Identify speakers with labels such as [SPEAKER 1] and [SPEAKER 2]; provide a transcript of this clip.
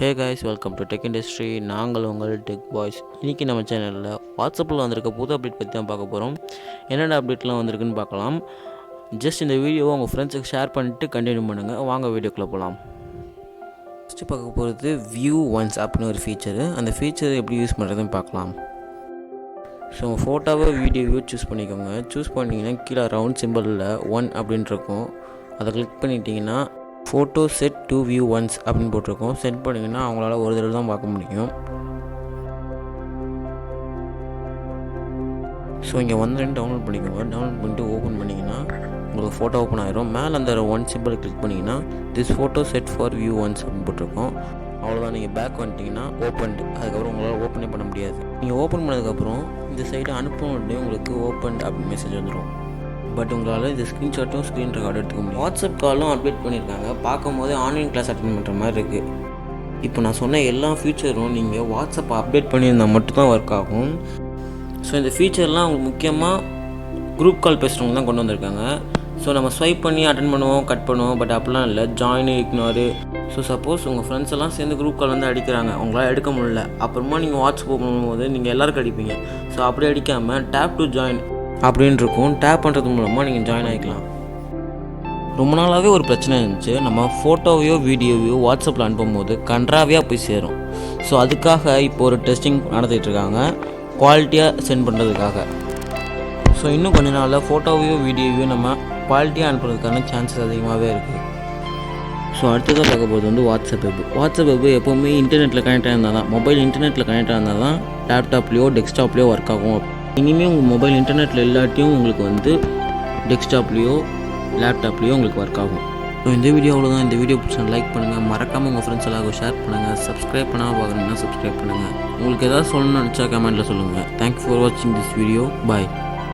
[SPEAKER 1] Hey guys, welcome to tech industry. நாங்கள் உங்கள் tech boys. இன்றைக்கி நம்ம சேனலில் வாட்ஸ்அப்பில் வந்திருக்க புது அப்டேட் பற்றி தான் பார்க்க போகிறோம். என்னென்ன அப்டேட்லாம் வந்திருக்குன்னு பார்க்கலாம். ஜஸ்ட் இந்த வீடியோவை உங்கள் ஃப்ரெண்ட்ஸுக்கு ஷேர் பண்ணிவிட்டு கண்டினியூ பண்ணுங்கள். வாங்க வீடியோக்குள்ளே போகலாம். ஃபஸ்ட்டு பார்க்க போகிறது வியூ ஒன்ஸ் அப்படின்னு ஒரு ஃபீச்சரு. அந்த ஃபீச்சர் எப்படி யூஸ் பண்ணுறதுன்னு பார்க்கலாம். ஸோ உங்கள் ஃபோட்டோவை வீடியோவையோ சூஸ் பண்ணிக்கோங்க. சூஸ் பண்ணிங்கன்னா கீழே ரவுண்ட் சிம்பிளில் 1 அப்படின்னு இருக்கும். அதை கிளிக் பண்ணிட்டீங்கன்னா photo set to view once அப்படின்னு போட்டிருக்கோம். செட் பண்ணிங்கன்னா அவங்களால ஒரு தடவை தான் பார்க்க முடியும். ஸோ இங்கே வந்தோடனே டவுன்லோட் பண்ணிக்கோங்க. டவுன்லோட் பண்ணிட்டு ஓப்பன் பண்ணிங்கன்னா உங்களுக்கு ஃபோட்டோ ஓப்பன் ஆகிரும். மேலே அந்த 1 சிம்பிள் கிளிக் பண்ணிங்கன்னா this photo set for view once அப்படின்னு போட்டிருக்கோம். அவ்வளோதான். நீங்கள் பேக் வந்துட்டிங்கன்னா ஓப்பன். அதுக்கப்புறம் உங்களால் ஓப்பனே பண்ண முடியாது. நீங்கள் ஓப்பன் பண்ணதுக்கப்புறம் இந்த சைடு அனுப்பணுன்னே உங்களுக்கு ஓப்பன் அப்படின்னு மெசேஜ் வந்துடும். பட் உங்களால் இந்த ஸ்க்ரீன்ஷாட்டும் ஸ்க்ரீன் ரெக்கார்டு எடுத்துக்க முடியும். வாட்ஸ்அப் காலும் அப்டேட் பண்ணியிருக்காங்க. பார்க்கும்போது ஆன்லைன் கிளாஸ் அட்டென்ட் பண்ணுற மாதிரி இருக்குது. இப்போ நான் சொன்ன எல்லா ஃபீச்சரும் நீங்கள் வாட்ஸ்அப் அப்டேட் பண்ணியிருந்தால் மட்டும்தான் ஒர்க் ஆகும். ஸோ இந்த ஃபீச்சர்லாம் உங்களுக்கு முக்கியமாக குரூப் கால் பேசுகிறவங்க தான் கொண்டு வந்திருக்காங்க. ஸோ நம்ம ஸ்வைப் பண்ணி அட்டென்ட் பண்ணுவோம், கட் பண்ணுவோம். பட் அப்படிலாம் இல்லை, ஜாயின், இக்னோரு. ஸோ சப்போஸ் உங்கள் ஃப்ரெண்ட்ஸ் எல்லாம் சேர்ந்து குரூப் கால் வந்து அடிக்கிறாங்க, அவங்களால எடுக்க முடியல. அப்புறமா நீங்கள் வாட்ஸ்அப் ஓப்பன் பண்ணும்போது நீங்கள் எல்லாருக்கும் அடிப்பீங்க. ஸோ அப்படி அடிக்காமல் டேப் டு ஜாயின் அப்படின்னு இருக்கும். டேப் பண்ணுறது மூலமாக நீங்கள் ஜாயின் ஆகிக்கலாம். ரொம்ப நாளாகவே ஒரு பிரச்சனை இருந்துச்சு. நம்ம ஃபோட்டோவையோ வீடியோவையோ வாட்ஸ்அப்பில் அனுப்பும்போது கன்றாவியாக போய் சேரும். ஸோ அதுக்காக இப்போ ஒரு டெஸ்டிங் நடத்திட்டுருக்காங்க, குவாலிட்டியாக சென்ட் பண்ணுறதுக்காக. ஸோ இன்னும் கொஞ்ச நாளில் ஃபோட்டோவையோ வீடியோவையோ நம்ம குவாலிட்டியாக அனுப்புறதுக்கான சான்சஸ் அதிகமாகவே இருக்குது. ஸோ அடுத்ததாக பார்க்க போகிறது வந்து வாட்ஸ்அப் வெப். வாட்ஸ்அப் வெப் எப்போவுமே இன்டர்நெட்டில் கனெக்டாக இருந்தால் தான், மொபைல் இன்டர்நெட்டில் கனெக்டாக இருந்தால் தான் லேப்டாப்லேயோ டெஸ்க்டாப்லேயோ ஒர்க் ஆகும். இனிமேல் உங்கள் மொபைல் இன்டர்நெட்டில் இல்லாட்டியும் உங்களுக்கு வந்து டெஸ்க்டாப்லேயோ லேப்டாப்லேயோ உங்களுக்கு ஒர்க் ஆகும். ஸோ இந்த வீடியோ அவ்வளோதான். இந்த வீடியோ பிடிச்சா லைக் பண்ணுங்கள். மறக்காமல் உங்கள் ஃப்ரெண்ட்ஸ் எல்லாருக்கும் ஷேர் பண்ணுங்கள். சப்ஸ்கிரைப் பண்ணாமல் பார்க்குறீங்கன்னா சப்ஸ்கிரைப் பண்ணுங்கள். உங்களுக்கு எதாவது சொல்லணும்னு நினச்சா கமெண்ட்டில் சொல்லுங்கள். தேங்க்யூ ஃபார் வாட்சிங் திஸ் வீடியோ. பாய்.